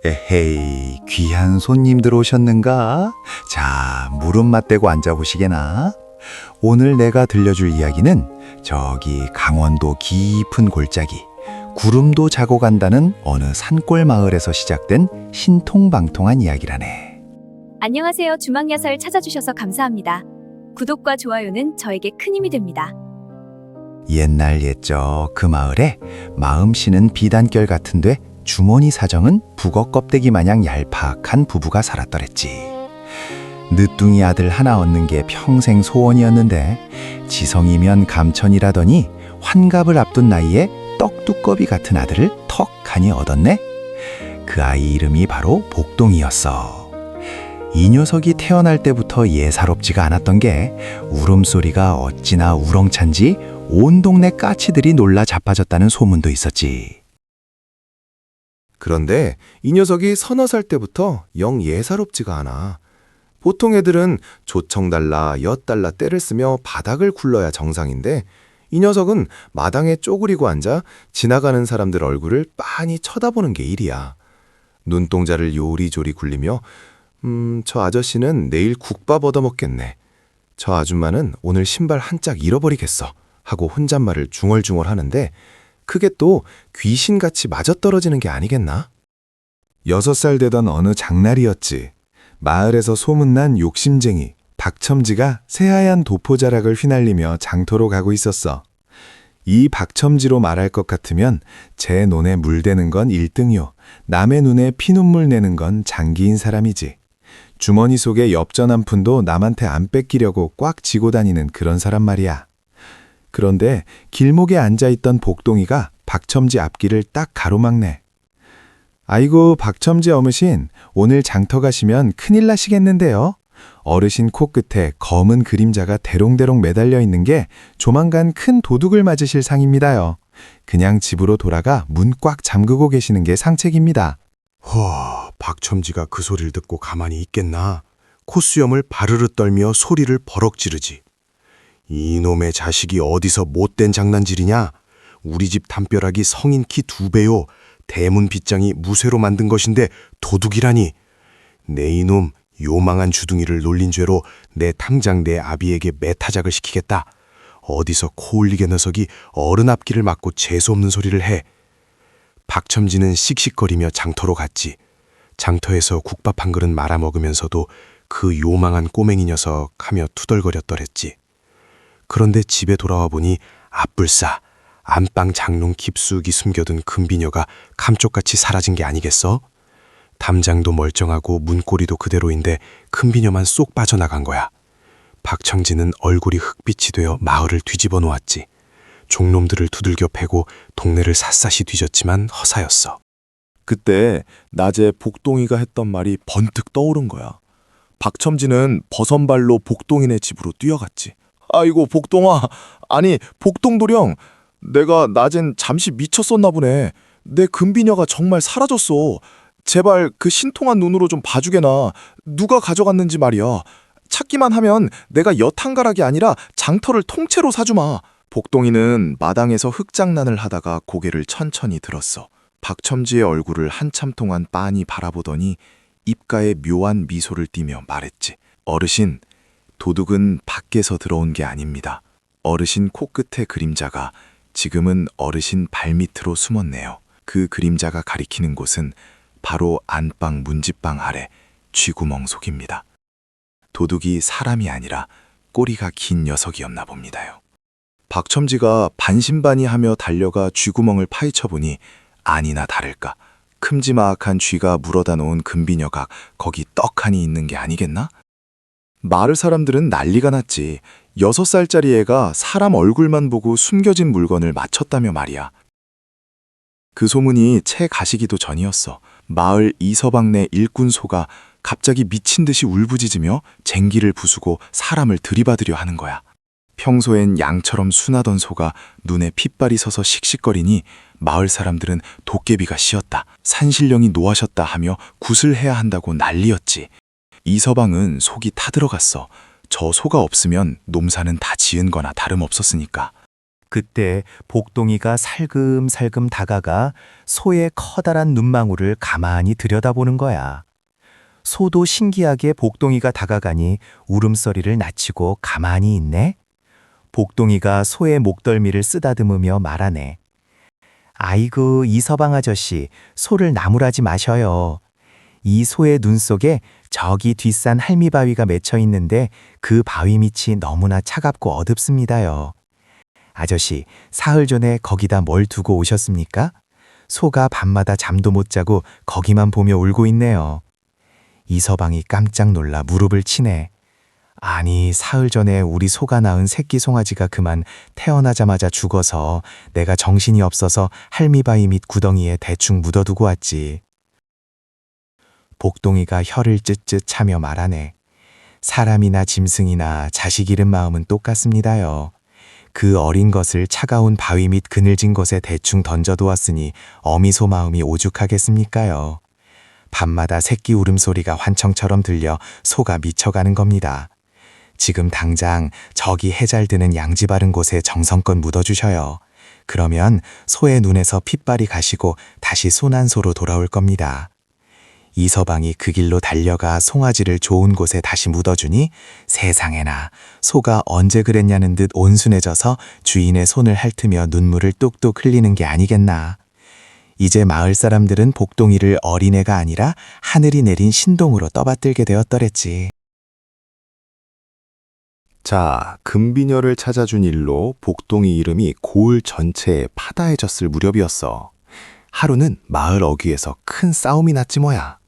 에헤이, 귀한 손님들 오셨는가? 자, 무릎 맞대고 앉아보시게나. 오늘 내가 들려줄 이야기는 저기 강원도 깊은 골짜기, 구름도 자고 간다는 어느 산골 마을에서 시작된 신통방통한 이야기라네. 안녕하세요. 주막야설 찾아주셔서 감사합니다. 구독과 좋아요는 저에게 큰 힘이 됩니다. 옛날 옛적 그 마을에 마음씨는 비단결 같은데 주머니 사정은 북어 껍데기 마냥 얄팍한 부부가 살았더랬지. 늦둥이 아들 하나 얻는 게 평생 소원이었는데 지성이면 감천이라더니 환갑을 앞둔 나이에 떡두꺼비 같은 아들을 턱하니 얻었네. 그 아이 이름이 바로 복동이었어. 이 녀석이 태어날 때부터 예사롭지가 않았던 게 울음소리가 어찌나 우렁찬지 온 동네 까치들이 놀라 자빠졌다는 소문도 있었지. 그런데 이 녀석이 서너 살 때부터 영 예사롭지가 않아. 보통 애들은 조청달라, 엿달라 떼를 쓰며 바닥을 굴러야 정상인데 이 녀석은 마당에 쪼그리고 앉아 지나가는 사람들 얼굴을 빤히 쳐다보는 게 일이야. 눈동자를 요리조리 굴리며 저 아저씨는 내일 국밥 얻어먹겠네. 저 아줌마는 오늘 신발 한 짝 잃어버리겠어. 하고 혼잣말을 중얼중얼 하는데 그게 또 귀신같이 맞아떨어지는 게 아니겠나? 6살 되던 어느 장날이었지. 마을에서 소문난 욕심쟁이 박첨지가 새하얀 도포자락을 휘날리며 장터로 가고 있었어. 이 박첨지로 말할 것 같으면 제 눈에 물대는 건 1등요. 남의 눈에 피눈물 내는 건 장기인 사람이지. 주머니 속에 엽전 한 푼도 남한테 안 뺏기려고 꽉 쥐고 다니는 그런 사람 말이야. 그런데 길목에 앉아있던 복동이가 박첨지 앞길을 딱 가로막네. 아이고 박첨지 어르신, 오늘 장터 가시면 큰일 나시겠는데요. 어르신 코끝에 검은 그림자가 대롱대롱 매달려 있는 게 조만간 큰 도둑을 맞으실 상입니다요. 그냥 집으로 돌아가 문 꽉 잠그고 계시는 게 상책입니다. 박첨지가 그 소리를 듣고 가만히 있겠나? 콧수염을 바르르 떨며 소리를 버럭 지르지. 이놈의 자식이 어디서 못된 장난질이냐? 우리 집 담벼락이 성인 키 2배요. 대문 빗장이 무쇠로 만든 것인데 도둑이라니. 내 이놈 요망한 주둥이를 놀린 죄로 내 당장 내 아비에게 매타작을 시키겠다. 어디서 코 올리게 녀석이 어른 앞길을 막고 재수없는 소리를 해. 박첨지는 씩씩거리며 장터로 갔지. 장터에서 국밥 한 그릇 말아먹으면서도 그 요망한 꼬맹이 녀석 하며 투덜거렸더랬지. 그런데 집에 돌아와 보니 앞불싸 안방 장롱 깊숙이 숨겨둔 금비녀가 감쪽같이 사라진 게 아니겠어? 담장도 멀쩡하고 문고리도 그대로인데 금비녀만 쏙 빠져나간 거야. 박첨지는 얼굴이 흑빛이 되어 마을을 뒤집어 놓았지. 종놈들을 두들겨 패고 동네를 샅샅이 뒤졌지만 허사였어. 그때 낮에 복동이가 했던 말이 번뜩 떠오른 거야. 박첨지는 버선발로 복동이네 집으로 뛰어갔지. 아이고 복동아, 아니 복동도령, 내가 낮엔 잠시 미쳤었나 보네. 내 금비녀가 정말 사라졌어. 제발 그 신통한 눈으로 좀 봐주게나. 누가 가져갔는지 말이야. 찾기만 하면 내가 엿한가락이 아니라 장터를 통째로 사주마. 복동이는 마당에서 흙장난을 하다가 고개를 천천히 들었어. 박첨지의 얼굴을 한참 동안 빤히 바라보더니 입가에 묘한 미소를 띠며 말했지. 어르신, 도둑은 밖에서 들어온 게 아닙니다. 어르신 코끝의 그림자가 지금은 어르신 발밑으로 숨었네요. 그 그림자가 가리키는 곳은 바로 안방 문지방 아래 쥐구멍 속입니다. 도둑이 사람이 아니라 꼬리가 긴 녀석이었나 봅니다요. 박첨지가 반신반의하며 달려가 쥐구멍을 파헤쳐보니 아니나 다를까 큼지막한 쥐가 물어다 놓은 금비녀가 거기 떡하니 있는 게 아니겠나? 마을 사람들은 난리가 났지. 6살짜리 애가 사람 얼굴만 보고 숨겨진 물건을 맞췄다며 말이야. 그 소문이 채 가시기도 전이었어. 마을 이서방네 일꾼소가 갑자기 미친 듯이 울부짖으며 쟁기를 부수고 사람을 들이받으려 하는 거야. 평소엔 양처럼 순하던 소가 눈에 핏발이 서서 씩씩거리니 마을 사람들은 도깨비가 씌었다, 산신령이 노하셨다 하며 굿을 해야 한다고 난리였지. 이서방은 속이 타들어갔어. 저 소가 없으면 농사는 다 지은 거나 다름없었으니까. 그때 복동이가 살금살금 다가가 소의 커다란 눈망울을 가만히 들여다보는 거야. 소도 신기하게 복동이가 다가가니 울음소리를 낮추고 가만히 있네. 복동이가 소의 목덜미를 쓰다듬으며 말하네. 아이고, 이서방 아저씨, 소를 나무라지 마셔요. 이 소의 눈 속에 저기 뒷산 할미바위가 맺혀 있는데 그 바위 밑이 너무나 차갑고 어둡습니다요. 아저씨, 사흘 전에 거기다 뭘 두고 오셨습니까? 소가 밤마다 잠도 못 자고 거기만 보며 울고 있네요. 이서방이 깜짝 놀라 무릎을 치네. 아니, 사흘 전에 우리 소가 낳은 새끼 송아지가 그만 태어나자마자 죽어서 내가 정신이 없어서 할미바위 밑 구덩이에 대충 묻어두고 왔지. 복동이가 혀를 쯧쯧 차며 말하네. 사람이나 짐승이나 자식 잃은 마음은 똑같습니다요. 그 어린 것을 차가운 바위 밑 그늘진 곳에 대충 던져두었으니 어미소 마음이 오죽하겠습니까요. 밤마다 새끼 울음소리가 환청처럼 들려 소가 미쳐가는 겁니다. 지금 당장 저기 해 잘 드는 양지 바른 곳에 정성껏 묻어주셔요. 그러면 소의 눈에서 핏발이 가시고 다시 순한소로 돌아올 겁니다. 이서방이 그 길로 달려가 송아지를 좋은 곳에 다시 묻어주니 세상에나 소가 언제 그랬냐는 듯 온순해져서 주인의 손을 핥으며 눈물을 뚝뚝 흘리는 게 아니겠나. 이제 마을 사람들은 복동이를 어린애가 아니라 하늘이 내린 신동으로 떠받들게 되었더랬지. 자, 금비녀를 찾아준 일로 복동이 이름이 고을 전체에 파다해졌을 무렵이었어. 하루는 마을 어귀에서 큰 싸움이 났지 뭐야.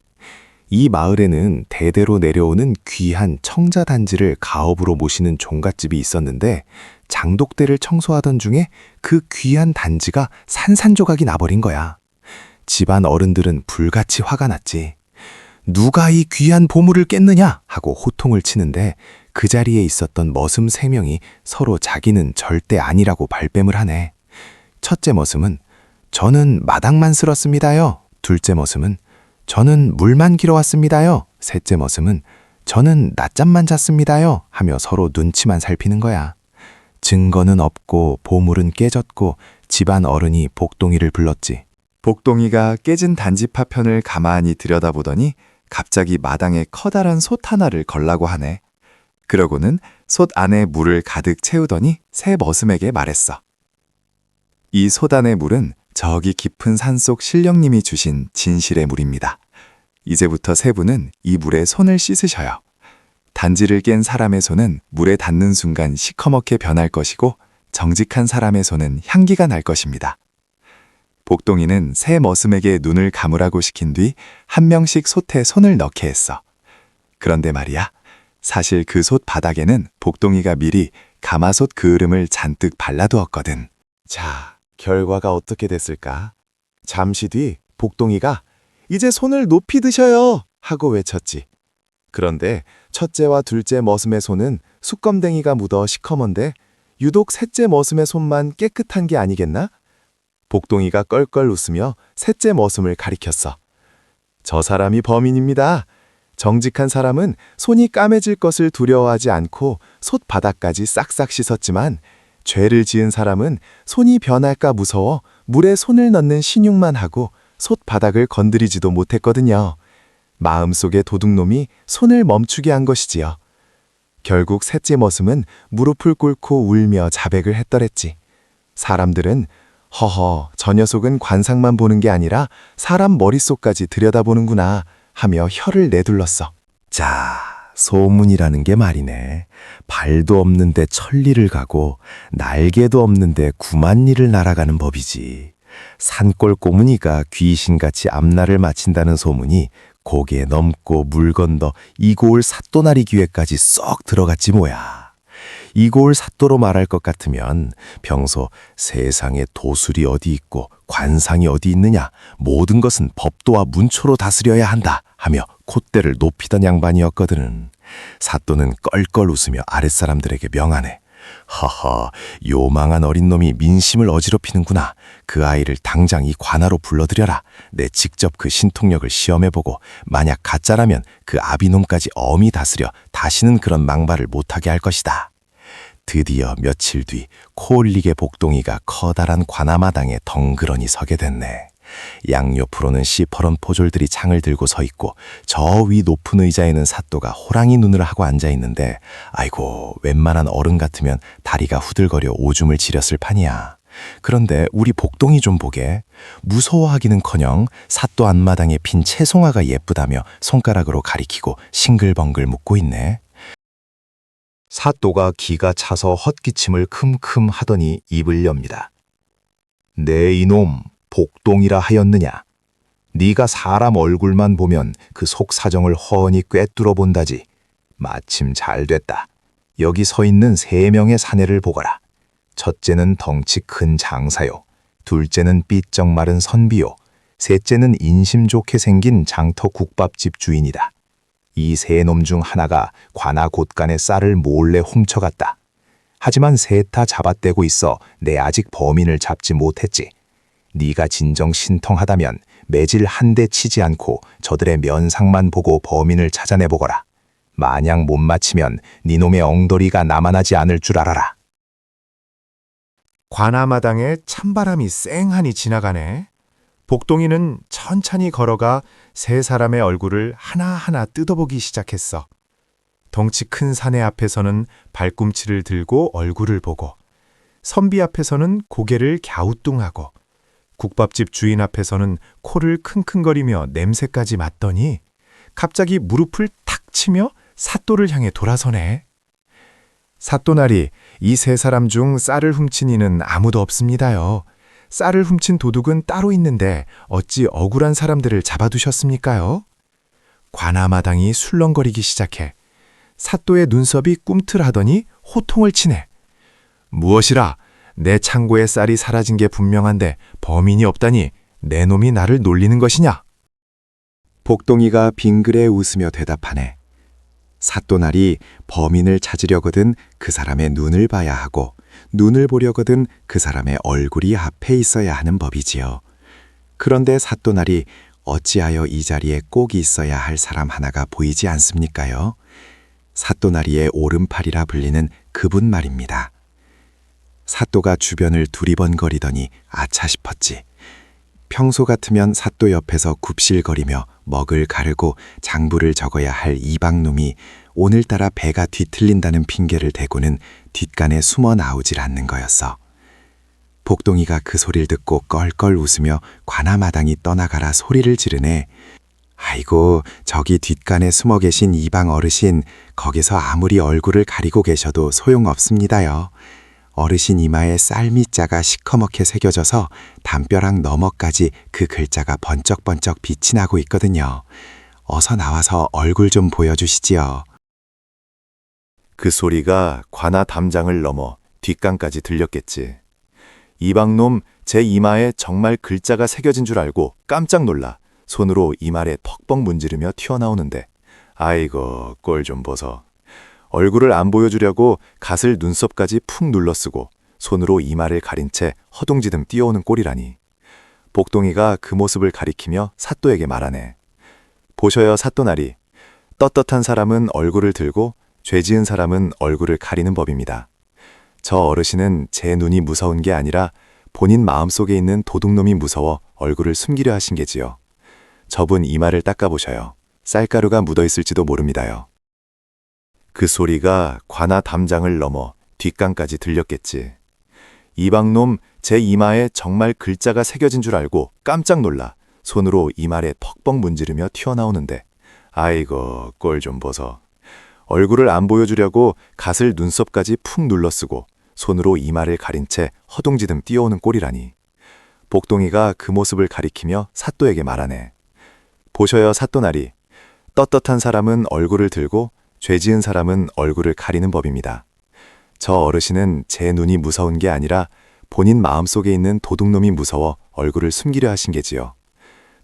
이 마을에는 대대로 내려오는 귀한 청자단지를 가업으로 모시는 종갓집이 있었는데 장독대를 청소하던 중에 그 귀한 단지가 산산조각이 나버린 거야. 집안 어른들은 불같이 화가 났지. 누가 이 귀한 보물을 깼느냐 하고 호통을 치는데 그 자리에 있었던 머슴 3명이 서로 자기는 절대 아니라고 발뺌을 하네. 첫째 머슴은 저는 마당만 쓸었습니다요. 둘째 머슴은 저는 물만 기러 왔습니다요. 셋째 머슴은 저는 낮잠만 잤습니다요. 하며 서로 눈치만 살피는 거야. 증거는 없고 보물은 깨졌고 집안 어른이 복동이를 불렀지. 복동이가 깨진 단지 파편을 가만히 들여다보더니 갑자기 마당에 커다란 솥 하나를 걸라고 하네. 그러고는 솥 안에 물을 가득 채우더니 새 머슴에게 말했어. 이 솥 안의 물은 저기 깊은 산속 신령님이 주신 진실의 물입니다. 이제부터 세 분은 이 물에 손을 씻으셔요. 단지를 깬 사람의 손은 물에 닿는 순간 시커멓게 변할 것이고 정직한 사람의 손은 향기가 날 것입니다. 복동이는 새 머슴에게 눈을 감으라고 시킨 뒤 한 명씩 솥에 손을 넣게 했어. 그런데 말이야, 사실 그 솥 바닥에는 복동이가 미리 가마솥 그을음을 잔뜩 발라두었거든. 자, 결과가 어떻게 됐을까? 잠시 뒤 복동이가 이제 손을 높이 드셔요 하고 외쳤지. 그런데 첫째와 둘째 머슴의 손은 숯검댕이가 묻어 시커먼데 유독 셋째 머슴의 손만 깨끗한 게 아니겠나? 복동이가 껄껄 웃으며 셋째 머슴을 가리켰어. 저 사람이 범인입니다. 정직한 사람은 손이 까매질 것을 두려워하지 않고 솥 바닥까지 싹싹 씻었지만 죄를 지은 사람은 손이 변할까 무서워 물에 손을 넣는 신용만 하고 솥 바닥을 건드리지도 못했거든요. 마음속의 도둑놈이 손을 멈추게 한 것이지요. 결국 셋째 머슴은 무릎을 꿇고 울며 자백을 했더랬지. 사람들은 허허, 저 녀석은 관상만 보는 게 아니라 사람 머릿속까지 들여다보는구나 하며 혀를 내둘렀어. 자, 소문이라는 게 말이네. 발도 없는데 천리를 가고 날개도 없는데 구만리를 날아가는 법이지. 산골 꼬무니가 귀신같이 앞날을 마친다는 소문이 고개 넘고 물 건너 이고을 삿도나리 귀에까지 쏙 들어갔지 뭐야. 이고을 삿도로 말할 것 같으면 평소 세상에 도술이 어디 있고 관상이 어디 있느냐, 모든 것은 법도와 문초로 다스려야 한다 하며 콧대를 높이던 양반이었거든. 삿도는 껄껄 웃으며 아랫사람들에게 명하네. 허허, 요망한 어린 놈이 민심을 어지럽히는구나. 그 아이를 당장 이 관하로 불러들여라. 내 직접 그 신통력을 시험해보고 만약 가짜라면 그 아비놈까지 엄히 다스려 다시는 그런 망발을 못하게 할 것이다. 드디어 며칠 뒤 코올리게 복동이가 커다란 관아마당에 덩그러니 서게 됐네. 양옆으로는 시퍼런 포졸들이 창을 들고 서 있고 저 위 높은 의자에는 사또가 호랑이 눈을 하고 앉아 있는데 아이고 웬만한 어른 같으면 다리가 후들거려 오줌을 지렸을 판이야. 그런데 우리 복동이 좀 보게. 무서워하기는커녕 사또 앞마당에 핀 채송화가 예쁘다며 손가락으로 가리키고 싱글벙글 묻고 있네. 사또가 기가 차서 헛기침을 큼큼 하더니 입을 엽니다. 내 이놈 복동이라 하였느냐? 네가 사람 얼굴만 보면 그 속사정을 훤히 꿰뚫어 본다지. 마침 잘 됐다. 여기 서 있는 3명의 사내를 보거라. 첫째는 덩치 큰 장사요. 둘째는 삐쩍 마른 선비요. 셋째는 인심 좋게 생긴 장터 국밥집 주인이다. 이 3놈 중 하나가 관아 곳간의 쌀을 몰래 훔쳐갔다. 하지만 셋 다 잡아떼고 있어 내 아직 범인을 잡지 못했지. 네가 진정 신통하다면 매질 한 대 치지 않고 저들의 면상만 보고 범인을 찾아내보거라. 만약 못 맞히면 네 놈의 엉더리가 남아나지 않을 줄 알아라. 관아마당에 찬바람이 쌩하니 지나가네. 복동이는 천천히 걸어가 3사람의 얼굴을 하나하나 뜯어보기 시작했어. 덩치 큰 사내 앞에서는 발꿈치를 들고 얼굴을 보고, 선비 앞에서는 고개를 갸우뚱하고, 국밥집 주인 앞에서는 코를 킁킁거리며 냄새까지 맡더니 갑자기 무릎을 탁 치며 사또를 향해 돌아서네. 사또나리, 이 3사람 중 쌀을 훔친 이는 아무도 없습니다요. 쌀을 훔친 도둑은 따로 있는데 어찌 억울한 사람들을 잡아두셨습니까요? 관아마당이 술렁거리기 시작해. 사또의 눈썹이 꿈틀하더니 호통을 치네. 무엇이라? 내 창고에 쌀이 사라진 게 분명한데 범인이 없다니 내 놈이 나를 놀리는 것이냐? 복동이가 빙그레 웃으며 대답하네. 사또날이 범인을 찾으려거든 그 사람의 눈을 봐야 하고 눈을 보려거든 그 사람의 얼굴이 앞에 있어야 하는 법이지요. 그런데 사또날이 어찌하여 이 자리에 꼭 있어야 할 사람 하나가 보이지 않습니까요? 사또나리의 오른팔이라 불리는 그분 말입니다. 사또가 주변을 두리번거리더니 아차 싶었지. 평소 같으면 사또 옆에서 굽실거리며 먹을 가르고 장부를 적어야 할 이방놈이 오늘따라 배가 뒤틀린다는 핑계를 대고는 뒷간에 숨어 나오질 않는 거였어. 복동이가 그 소리를 듣고 껄껄 웃으며 관아마당이 떠나가라 소리를 지르네. 아이고, 저기 뒷간에 숨어 계신 이방 어르신, 거기서 아무리 얼굴을 가리고 계셔도 소용없습니다요. 어르신 이마에 쌀미자가 시커멓게 새겨져서 담벼락 너머까지 그 글자가 번쩍번쩍 빛이 나고 있거든요. 어서 나와서 얼굴 좀 보여주시지요. 그 소리가 관아 담장을 넘어 뒷간까지 들렸겠지. 이방놈 제 이마에 정말 글자가 새겨진 줄 알고 깜짝 놀라 손으로 이마를 퍽퍽 문지르며 튀어나오는데 아이고 꼴 좀 보소. 얼굴을 안 보여주려고 갓을 눈썹까지 푹 눌러쓰고 손으로 이마를 가린 채 허둥지둥 뛰어오는 꼴이라니. 복동이가 그 모습을 가리키며 사또에게 말하네. 보셔요 사또나리. 떳떳한 사람은 얼굴을 들고 죄 지은 사람은 얼굴을 가리는 법입니다. 저 어르신은 제 눈이 무서운 게 아니라 본인 마음속에 있는 도둑놈이 무서워 얼굴을 숨기려 하신 게지요. 저분 이마를 닦아보셔요. 쌀가루가 묻어있을지도 모릅니다요. 그 소리가 관아 담장을 넘어 뒷간까지 들렸겠지. 이방놈 제 이마에 정말 글자가 새겨진 줄 알고 깜짝 놀라 손으로 이마를 퍽퍽 문지르며 튀어나오는데 아이고 꼴 좀 보소. 얼굴을 안 보여주려고 갓을 눈썹까지 푹 눌러쓰고 손으로 이마를 가린 채 허둥지둥 뛰어오는 꼴이라니. 복동이가 그 모습을 가리키며 사또에게 말하네. 보셔요 사또나리. 떳떳한 사람은 얼굴을 들고 죄 지은 사람은 얼굴을 가리는 법입니다. 저 어르신은 제 눈이 무서운 게 아니라 본인 마음속에 있는 도둑놈이 무서워 얼굴을 숨기려 하신 게지요.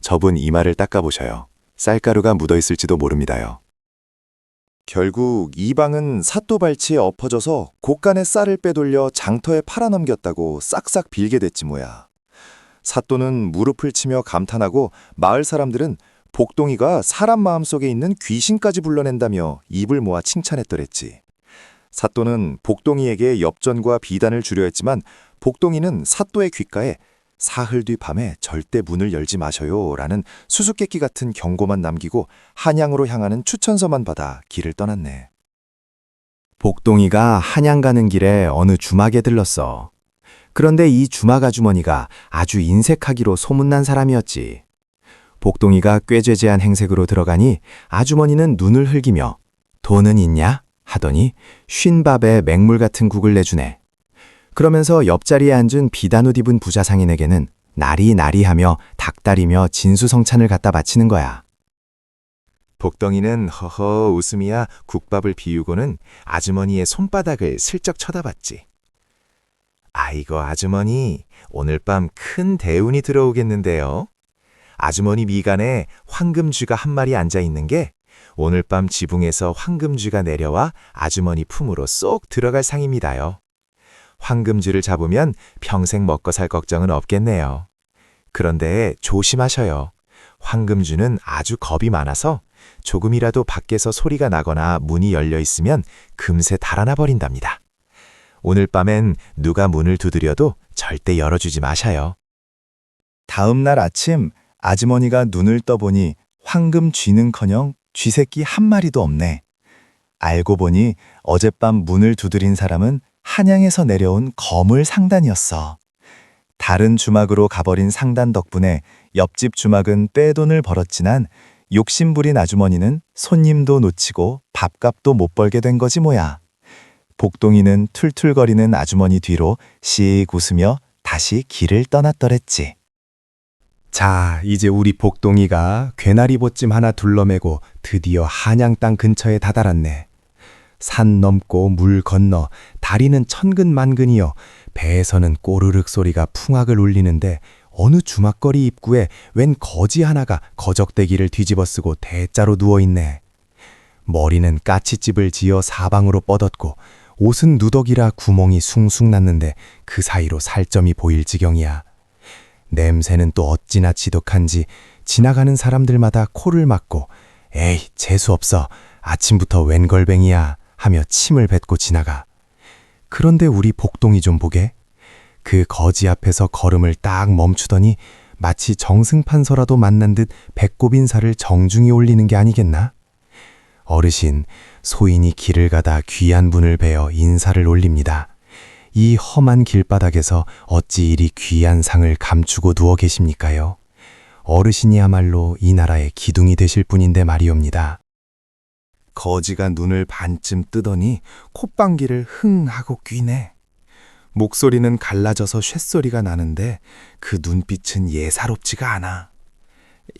저분 이마를 닦아보셔요. 쌀가루가 묻어있을지도 모릅니다요. 결국 이방은 사또 발치에 엎어져서 곳간에 쌀을 빼돌려 장터에 팔아넘겼다고 싹싹 빌게 됐지 뭐야. 사또는 무릎을 치며 감탄하고 마을 사람들은 복동이가 사람 마음속에 있는 귀신까지 불러낸다며 입을 모아 칭찬했더랬지. 사또는 복동이에게 엽전과 비단을 주려 했지만 복동이는 사또의 귓가에 사흘 뒤 밤에 절대 문을 열지 마셔요 라는 수수께끼 같은 경고만 남기고 한양으로 향하는 추천서만 받아 길을 떠났네. 복동이가 한양 가는 길에 어느 주막에 들렀어. 그런데 이 주막 아주머니가 아주 인색하기로 소문난 사람이었지. 복동이가 꾀죄죄한 행색으로 들어가니 아주머니는 눈을 흘기며 돈은 있냐? 하더니 쉰밥에 맹물 같은 국을 내주네. 그러면서 옆자리에 앉은 비단옷 입은 부자 상인에게는 나리나리하며 닭다리며 진수성찬을 갖다 바치는 거야. 복덩이는 허허 웃으며 국밥을 비우고는 아주머니의 손바닥을 슬쩍 쳐다봤지. 아이고 아주머니, 오늘 밤 큰 대운이 들어오겠는데요. 아주머니 미간에 황금쥐가 한 마리 앉아 있는 게 오늘 밤 지붕에서 황금쥐가 내려와 아주머니 품으로 쏙 들어갈 상입니다요. 황금쥐를 잡으면 평생 먹고 살 걱정은 없겠네요. 그런데 조심하셔요. 황금쥐는 아주 겁이 많아서 조금이라도 밖에서 소리가 나거나 문이 열려 있으면 금세 달아나 버린답니다. 오늘 밤엔 누가 문을 두드려도 절대 열어주지 마셔요. 다음 날 아침 아주머니가 눈을 떠보니 황금 쥐는커녕 쥐새끼 한 마리도 없네. 알고 보니 어젯밤 문을 두드린 사람은 한양에서 내려온 거물 상단이었어. 다른 주막으로 가버린 상단 덕분에 옆집 주막은 떼돈을 벌었지만 욕심부린 아주머니는 손님도 놓치고 밥값도 못 벌게 된 거지 뭐야. 복동이는 툴툴거리는 아주머니 뒤로 씩 웃으며 다시 길을 떠났더랬지. 자, 이제 우리 복동이가 괴나리 보찜 하나 둘러매고 드디어 한양 땅 근처에 다다랐네. 산 넘고 물 건너 다리는 천근만근이여 배에서는 꼬르륵 소리가 풍악을 울리는데 어느 주막거리 입구에 웬 거지 하나가 거적대기를 뒤집어쓰고 대자로 누워있네. 머리는 까치집을 지어 사방으로 뻗었고 옷은 누더기라 구멍이 숭숭 났는데 그 사이로 살점이 보일 지경이야. 냄새는 또 어찌나 지독한지 지나가는 사람들마다 코를 막고 에이 재수없어 아침부터 웬 걸뱅이야 하며 침을 뱉고 지나가. 그런데 우리 복동이 좀 보게. 그 거지 앞에서 걸음을 딱 멈추더니 마치 정승판서라도 만난 듯 배꼽 인사를 정중히 올리는 게 아니겠나? 어르신, 소인이 길을 가다 귀한 분을 뵈어 인사를 올립니다. 이 험한 길바닥에서 어찌 이리 귀한 상을 감추고 누워 계십니까요? 어르신이야말로 이 나라의 기둥이 되실 분인데 말이옵니다. 거지가 눈을 반쯤 뜨더니 콧방귀를 흥 하고 귀네. 목소리는 갈라져서 쇳소리가 나는데 그 눈빛은 예사롭지가 않아.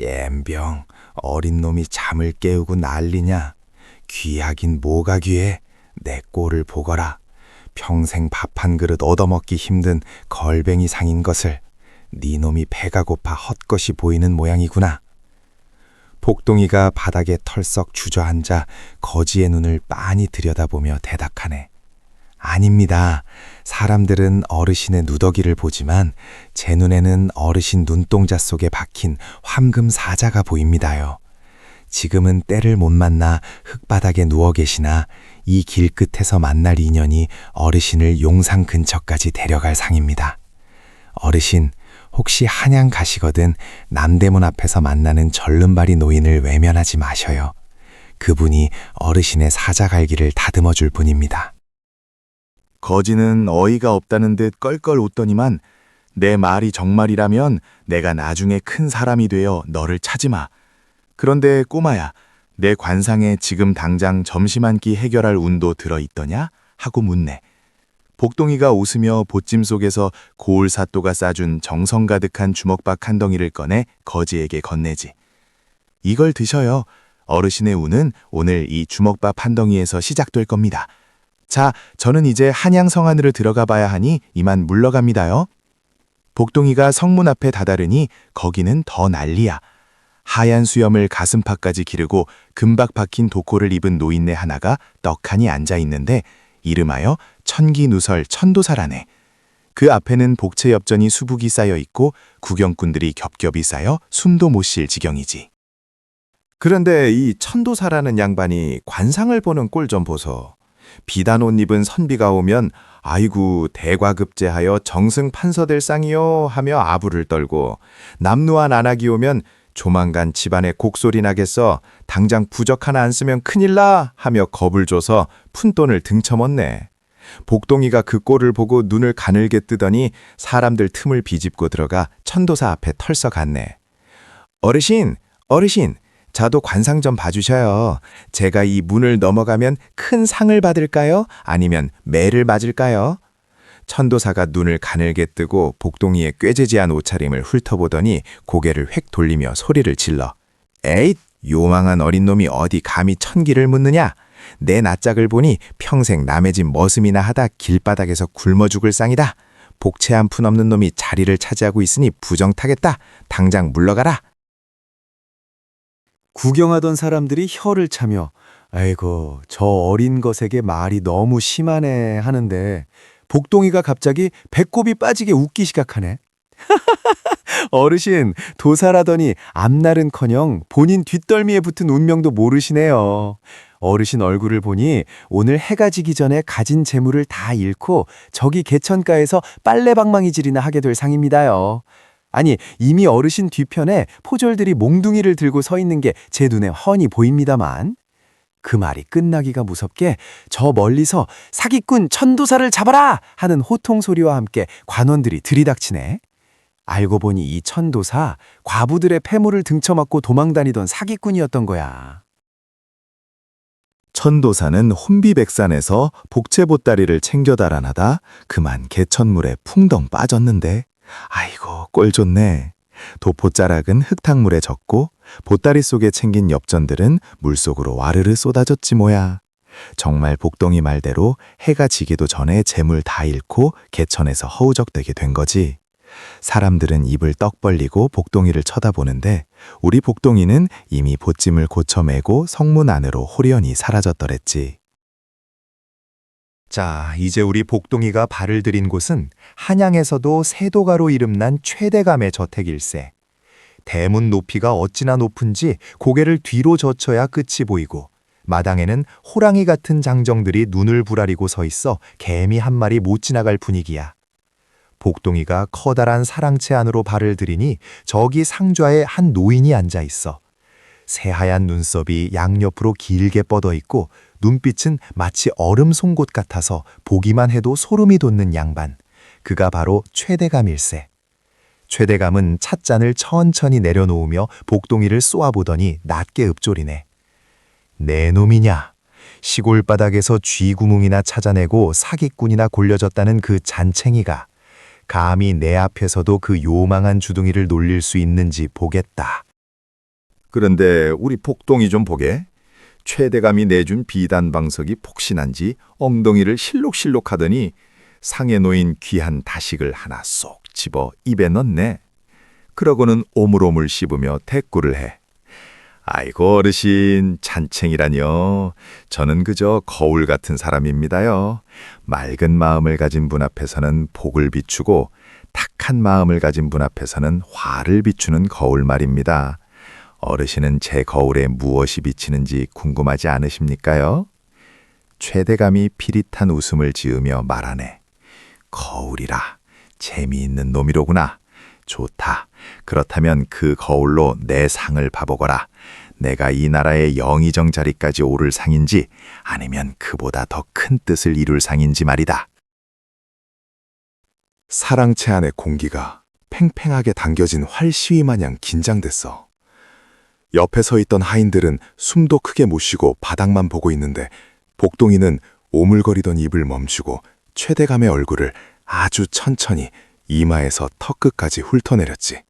옌병, 어린 놈이 잠을 깨우고 난리냐. 귀하긴 뭐가 귀해. 내 꼴을 보거라. 평생 밥 한 그릇 얻어먹기 힘든 걸뱅이 상인 것을. 네 놈이 배가 고파 헛것이 보이는 모양이구나. 복동이가 바닥에 털썩 주저앉아 거지의 눈을 빤히 들여다보며 대답하네. 아닙니다. 사람들은 어르신의 누더기를 보지만 제 눈에는 어르신 눈동자 속에 박힌 황금 사자가 보입니다요. 지금은 때를 못 만나 흙바닥에 누워 계시나 이 길 끝에서 만날 인연이 어르신을 용산 근처까지 데려갈 상입니다. 어르신, 혹시 한양 가시거든 남대문 앞에서 만나는 절름발이 노인을 외면하지 마셔요. 그분이 어르신의 사자갈기를 다듬어 줄 분입니다. 거지는 어이가 없다는 듯 껄껄 웃더니만 내 말이 정말이라면 내가 나중에 큰 사람이 되어 너를 찾으마. 그런데 꼬마야, 내 관상에 지금 당장 점심 한 끼 해결할 운도 들어있더냐? 하고 묻네. 복동이가 웃으며 보찜 속에서 고을 사또가 싸준 정성 가득한 주먹밥 한 덩이를 꺼내 거지에게 건네지. 이걸 드셔요. 어르신의 운은 오늘 이 주먹밥 한 덩이에서 시작될 겁니다. 자, 저는 이제 한양 성 안으로 들어가 봐야 하니 이만 물러갑니다요. 복동이가 성문 앞에 다다르니 거기는 더 난리야. 하얀 수염을 가슴팍까지 기르고 금박 박힌 도코를 입은 노인네 하나가 떡하니 앉아 있는데 이름하여 천기누설 천도사라네. 그 앞에는 복채 엽전이 수북이 쌓여 있고 구경꾼들이 겹겹이 쌓여 숨도 못 쉴 지경이지. 그런데 이 천도사라는 양반이 관상을 보는 꼴 좀 보소. 비단 옷 입은 선비가 오면 아이고 대과급제하여 정승 판서될 쌍이요 하며 아부를 떨고, 남루한 안악이 오면 조만간 집안에 곡소리 나겠어 당장 부적 하나 안 쓰면 큰일 나 하며 겁을 줘서 푼돈을 등쳐먹네. 복동이가 그 꼴을 보고 눈을 가늘게 뜨더니 사람들 틈을 비집고 들어가 천도사 앞에 털썩 갔네. 어르신, 어르신, 저도 관상 좀 봐주셔요. 제가 이 문을 넘어가면 큰 상을 받을까요? 아니면 매를 맞을까요? 천도사가 눈을 가늘게 뜨고 복동이의 꾀지지한 옷차림을 훑어보더니 고개를 획 돌리며 소리를 질러. 에잇, 요망한 어린 놈이 어디 감히 천기를 묻느냐? 내 낯짝을 보니 평생 남의 집 머슴이나 하다 길바닥에서 굶어 죽을 쌍이다. 복채 한 푼 없는 놈이 자리를 차지하고 있으니 부정타겠다. 당장 물러가라. 구경하던 사람들이 혀를 차며 아이고 저 어린 것에게 말이 너무 심하네 하는데 복동이가 갑자기 배꼽이 빠지게 웃기 시작하네. 어르신 도사라더니 앞날은커녕 본인 뒷덜미에 붙은 운명도 모르시네요. 어르신 얼굴을 보니 오늘 해가 지기 전에 가진 재물을 다 잃고 저기 개천가에서 빨래방망이질이나 하게 될 상입니다요. 아니 이미 어르신 뒤편에 포졸들이 몽둥이를 들고 서 있는 게 제 눈에 훤히 보입니다만, 그 말이 끝나기가 무섭게 저 멀리서 사기꾼 천도사를 잡아라 하는 호통 소리와 함께 관원들이 들이닥치네. 알고 보니 이 천도사 과부들의 폐물을 등쳐맞고 도망다니던 사기꾼이었던 거야. 천도사는 혼비백산에서 복채보따리를 챙겨 달아나다 그만 개천물에 풍덩 빠졌는데, 아이고 꼴 좋네. 도포자락은 흙탕물에 젖고 보따리 속에 챙긴 엽전들은 물속으로 와르르 쏟아졌지 뭐야. 정말 복동이 말대로 해가 지기도 전에 재물 다 잃고 개천에서 허우적대게 된 거지. 사람들은 입을 떡 벌리고 복동이를 쳐다보는데 우리 복동이는 이미 보찜을 고쳐매고 성문 안으로 호련히 사라졌더랬지. 자, 이제 우리 복동이가 발을 들인 곳은 한양에서도 세도가로 이름난 최대감의 저택일세. 대문 높이가 어찌나 높은지 고개를 뒤로 젖혀야 끝이 보이고, 마당에는 호랑이 같은 장정들이 눈을 부라리고 서 있어 개미 한 마리 못 지나갈 분위기야. 복동이가 커다란 사랑채 안으로 발을 들이니 저기 상좌에 한 노인이 앉아 있어. 새하얀 눈썹이 양옆으로 길게 뻗어 있고 눈빛은 마치 얼음 송곳 같아서 보기만 해도 소름이 돋는 양반. 그가 바로 최대감일세. 최대감은 찻잔을 천천히 내려놓으며 복동이를 쏘아보더니 낮게 읊조리네. 내 놈이냐? 시골 바닥에서 쥐구멍이나 찾아내고 사기꾼이나 골려졌다는 그 잔챙이가 감히 내 앞에서도 그 요망한 주둥이를 놀릴 수 있는지 보겠다. 그런데 우리 복동이 좀 보게. 최대감이 내준 비단방석이 폭신한지 엉덩이를 실룩실룩 하더니 상에 놓인 귀한 다식을 하나 쏙 집어 입에 넣네. 그러고는 오물오물 씹으며 대꾸를 해. 아이고 어르신, 잔챙이라뇨. 저는 그저 거울 같은 사람입니다요. 맑은 마음을 가진 분 앞에서는 복을 비추고 탁한 마음을 가진 분 앞에서는 화를 비추는 거울 말입니다. 어르신은 제 거울에 무엇이 비치는지 궁금하지 않으십니까요? 최대감이 피릿한 웃음을 지으며 말하네. 거울이라, 재미있는 놈이로구나. 좋다. 그렇다면 그 거울로 내 상을 봐보거라. 내가 이 나라의 영의정 자리까지 오를 상인지 아니면 그보다 더 큰 뜻을 이룰 상인지 말이다. 사랑채 안의 공기가 팽팽하게 당겨진 활 시위 마냥 긴장됐어. 옆에 서 있던 하인들은 숨도 크게 못 쉬고 바닥만 보고 있는데 복동이는 오물거리던 입을 멈추고 최대감의 얼굴을 아주 천천히 이마에서 턱끝까지 훑어내렸지.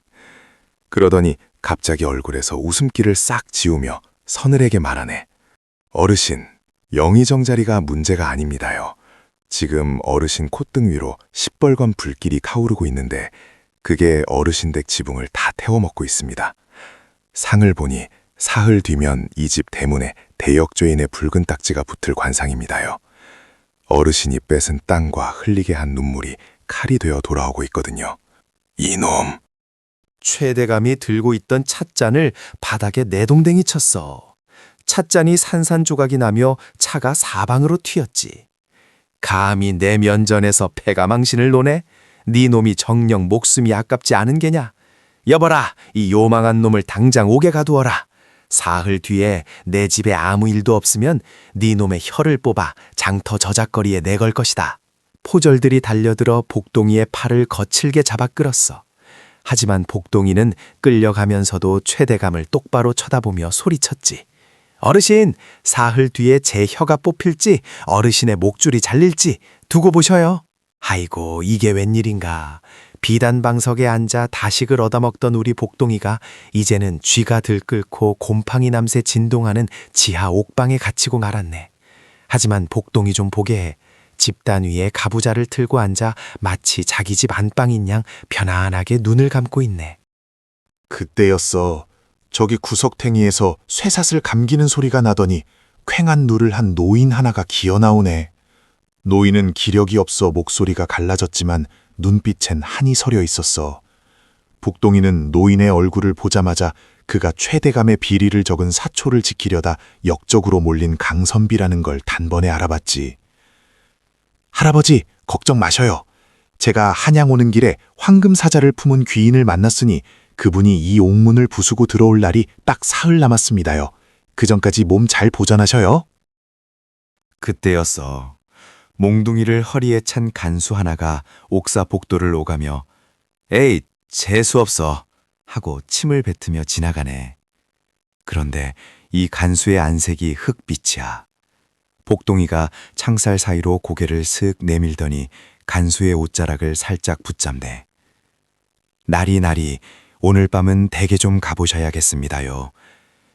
그러더니 갑자기 얼굴에서 웃음기를 싹 지우며 서늘하게 말하네. 어르신, 영의정 자리가 문제가 아닙니다요. 지금 어르신 콧등 위로 시뻘건 불길이 타오르고 있는데 그게 어르신 댁 지붕을 다 태워먹고 있습니다. 상을 보니 사흘 뒤면 이 집 대문에 대역죄인의 붉은 딱지가 붙을 관상입니다요. 어르신이 뺏은 땅과 흘리게 한 눈물이 칼이 되어 돌아오고 있거든요. 이놈! 최대감이 들고 있던 찻잔을 바닥에 내동댕이 쳤어. 찻잔이 산산조각이 나며 차가 사방으로 튀었지. 감히 내 면전에서 패가망신을 노네? 네 놈이 정녕 목숨이 아깝지 않은 게냐? 여봐라, 이 요망한 놈을 당장 옥에 가두어라. 사흘 뒤에 내 집에 아무 일도 없으면 네 놈의 혀를 뽑아 장터 저작거리에 내걸 것이다. 포졸들이 달려들어 복동이의 팔을 거칠게 잡아 끌었어. 하지만 복동이는 끌려가면서도 최대감을 똑바로 쳐다보며 소리쳤지. 어르신, 사흘 뒤에 제 혀가 뽑힐지 어르신의 목줄이 잘릴지 두고 보셔요. 아이고, 이게 웬일인가. 비단방석에 앉아 다식을 얻어먹던 우리 복동이가 이제는 쥐가 들끓고 곰팡이 남새 진동하는 지하 옥방에 갇히고 말았네. 하지만 복동이 좀 보게 해. 집단 위에 가부좌를 틀고 앉아 마치 자기 집 안방인 양 편안하게 눈을 감고 있네. 그때였어. 저기 구석탱이에서 쇠사슬 감기는 소리가 나더니 퀭한 눈을 한 노인 하나가 기어나오네. 노인은 기력이 없어 목소리가 갈라졌지만 눈빛엔 한이 서려 있었어. 북동이는 노인의 얼굴을 보자마자 그가 최대감의 비리를 적은 사초를 지키려다 역적으로 몰린 강선비라는 걸 단번에 알아봤지. 할아버지, 걱정 마셔요. 제가 한양 오는 길에 황금사자를 품은 귀인을 만났으니 그분이 이 옥문을 부수고 들어올 날이 딱 사흘 남았습니다요. 그 전까지 몸 잘 보전하셔요. 그때였어. 몽둥이를 허리에 찬 간수 하나가 옥사 복도를 오가며 에이, 재수 없어 하고 침을 뱉으며 지나가네. 그런데 이 간수의 안색이 흑빛이야. 복동이가 창살 사이로 고개를 슥 내밀더니 간수의 옷자락을 살짝 붙잡네. 나리, 오늘 밤은 댁에 좀 가보셔야겠습니다요.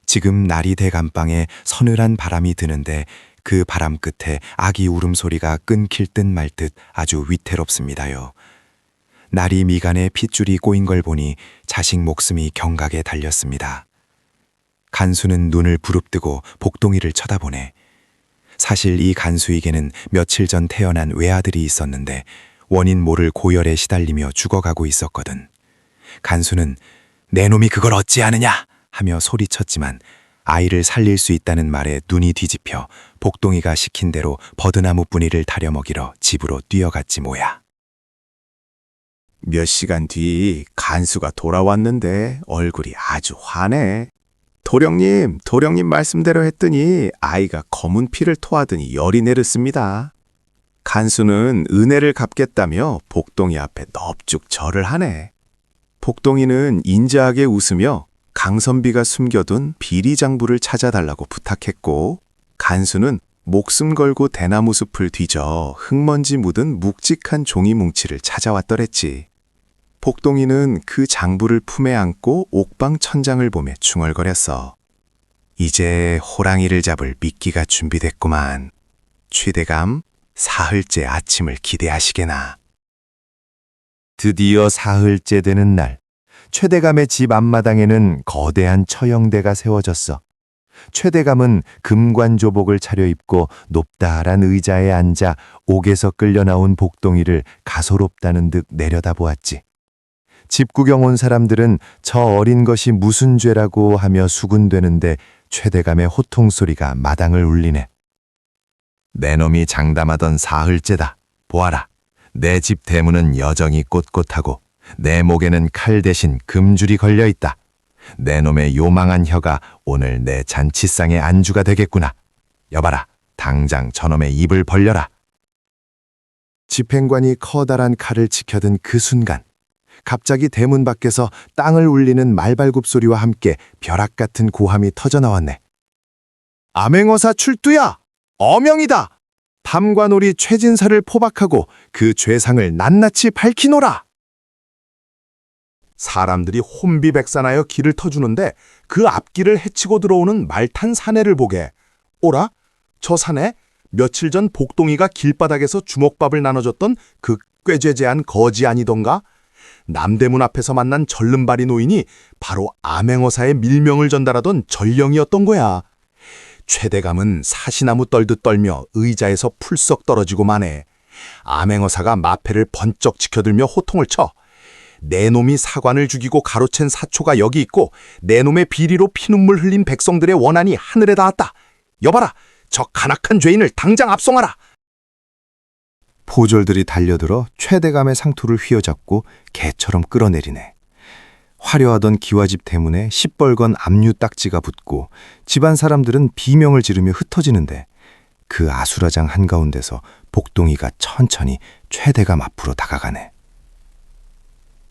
지금 나리 댁 안방에 서늘한 바람이 드는데 그 바람 끝에 아기 울음소리가 끊길 듯 말 듯 아주 위태롭습니다요. 나리 미간에 핏줄이 꼬인 걸 보니 자식 목숨이 경각에 달렸습니다. 간수는 눈을 부릅뜨고 복동이를 쳐다보네. 사실 이 간수에게는 며칠 전 태어난 외아들이 있었는데 원인 모를 고열에 시달리며 죽어가고 있었거든. 간수는 내 놈이 그걸 어찌하느냐 하며 소리쳤지만 아이를 살릴 수 있다는 말에 눈이 뒤집혀 복동이가 시킨 대로 버드나무 뿌니를 타려 먹이러 집으로 뛰어갔지 뭐야. 몇 시간 뒤 간수가 돌아왔는데 얼굴이 아주 환해. 도령님 말씀대로 했더니 아이가 검은 피를 토하더니 열이 내렸습니다. 간수는 은혜를 갚겠다며 복동이 앞에 넙죽 절을 하네. 복동이는 인자하게 웃으며 강선비가 숨겨둔 비리장부를 찾아달라고 부탁했고, 간수는 목숨 걸고 대나무 숲을 뒤져 흙먼지 묻은 묵직한 종이 뭉치를 찾아왔더랬지. 복동이는 그 장부를 품에 안고 옥방 천장을 보며 중얼거렸어. 이제 호랑이를 잡을 미끼가 준비됐구만. 최대감, 사흘째 아침을 기대하시게나. 드디어 사흘째 되는 날, 최대감의 집 앞마당에는 거대한 처형대가 세워졌어. 최대감은 금관조복을 차려입고 높다란 의자에 앉아 옥에서 끌려 나온 복동이를 가소롭다는 듯 내려다보았지. 집 구경 온 사람들은 저 어린 것이 무슨 죄라고 하며 수군대는데 최대감의 호통소리가 마당을 울리네. 내 놈이 장담하던 사흘째다. 보아라. 내 집 대문은 여정이 꼿꼿하고 내 목에는 칼 대신 금줄이 걸려 있다. 내 놈의 요망한 혀가 오늘 내 잔치상의 안주가 되겠구나. 여봐라, 당장 저놈의 입을 벌려라. 집행관이 커다란 칼을 지켜든 그 순간, 갑자기 대문 밖에서 땅을 울리는 말발굽 소리와 함께 벼락 같은 고함이 터져나왔네. 암행어사 출두야! 어명이다! 탐관오리 최진사를 포박하고 그 죄상을 낱낱이 밝히노라! 사람들이 혼비백산하여 길을 터주는데 그 앞길을 헤치고 들어오는 말탄 사내를 보게. 오라, 저 사내 며칠 전 복동이가 길바닥에서 주먹밥을 나눠줬던 그 꾀죄죄한 거지 아니던가? 남대문 앞에서 만난 절름발이 노인이 바로 암행어사의 밀명을 전달하던 전령이었던 거야. 최대감은 사시나무 떨듯 떨며 의자에서 풀썩 떨어지고 마네. 암행어사가 마패를 번쩍 지켜들며 호통을 쳐. 내 놈이 사관을 죽이고 가로챈 사초가 여기 있고 내 놈의 비리로 피눈물 흘린 백성들의 원한이 하늘에 닿았다. 여봐라, 저 간악한 죄인을 당장 압송하라. 포졸들이 달려들어 최대감의 상투를 휘어잡고 개처럼 끌어내리네. 화려하던 기와집 대문에 시뻘건 압류 딱지가 붙고 집안 사람들은 비명을 지르며 흩어지는데 그 아수라장 한가운데서 복동이가 천천히 최대감 앞으로 다가가네.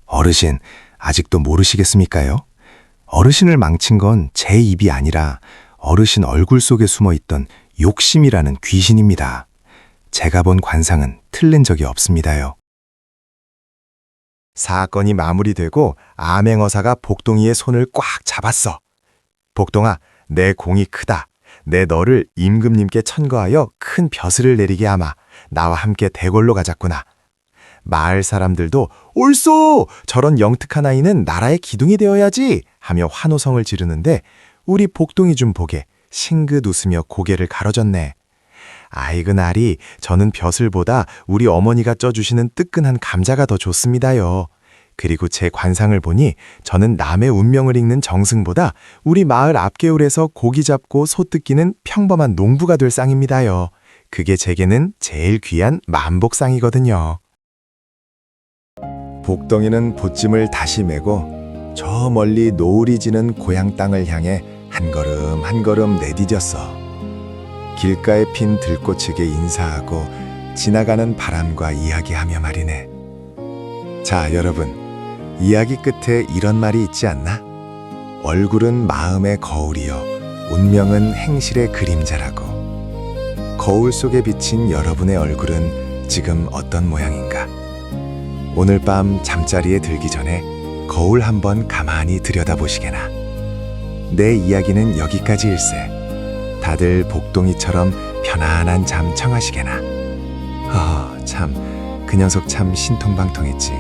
어르신, 아직도 모르시겠습니까요? 어르신을 망친 건 제 입이 아니라 어르신 얼굴 속에 숨어있던 욕심이라는 귀신입니다. 제가 본 관상은 틀린 적이 없습니다요. 사건이 마무리되고 암행어사가 복동이의 손을 꽉 잡았어. 복동아, 내 공이 크다. 내 너를 임금님께 천거하여 큰 벼슬을 내리게 하마. 나와 함께 대궐로 가자꾸나. 마을 사람들도 옳소! 저런 영특한 아이는 나라의 기둥이 되어야지! 하며 환호성을 지르는데 우리 복동이 좀 보게 싱긋 웃으며 고개를 가로젓네. 아이고 나리, 저는 벼슬보다 우리 어머니가 쪄주시는 뜨끈한 감자가 더 좋습니다요. 그리고 제 관상을 보니 저는 남의 운명을 읽는 정승보다 우리 마을 앞개울에서 고기 잡고 소 뜯기는 평범한 농부가 될 쌍입니다요. 그게 제게는 제일 귀한 만복상이거든요. 복덩이는 보찜을 다시 메고 저 멀리 노을이 지는 고향 땅을 향해 한 걸음 한 걸음 내디뎠어. 길가에 핀 들꽃에게 인사하고 지나가는 바람과 이야기하며 말이네. 자, 여러분, 이야기 끝에 이런 말이 있지 않나? 얼굴은 마음의 거울이요, 운명은 행실의 그림자라고. 거울 속에 비친 여러분의 얼굴은 지금 어떤 모양인가? 오늘 밤 잠자리에 들기 전에 거울 한번 가만히 들여다보시게나. 내 이야기는 여기까지일세. 다들 복동이처럼 편안한 잠 청하시게나. 참, 그 녀석 참 신통방통했지.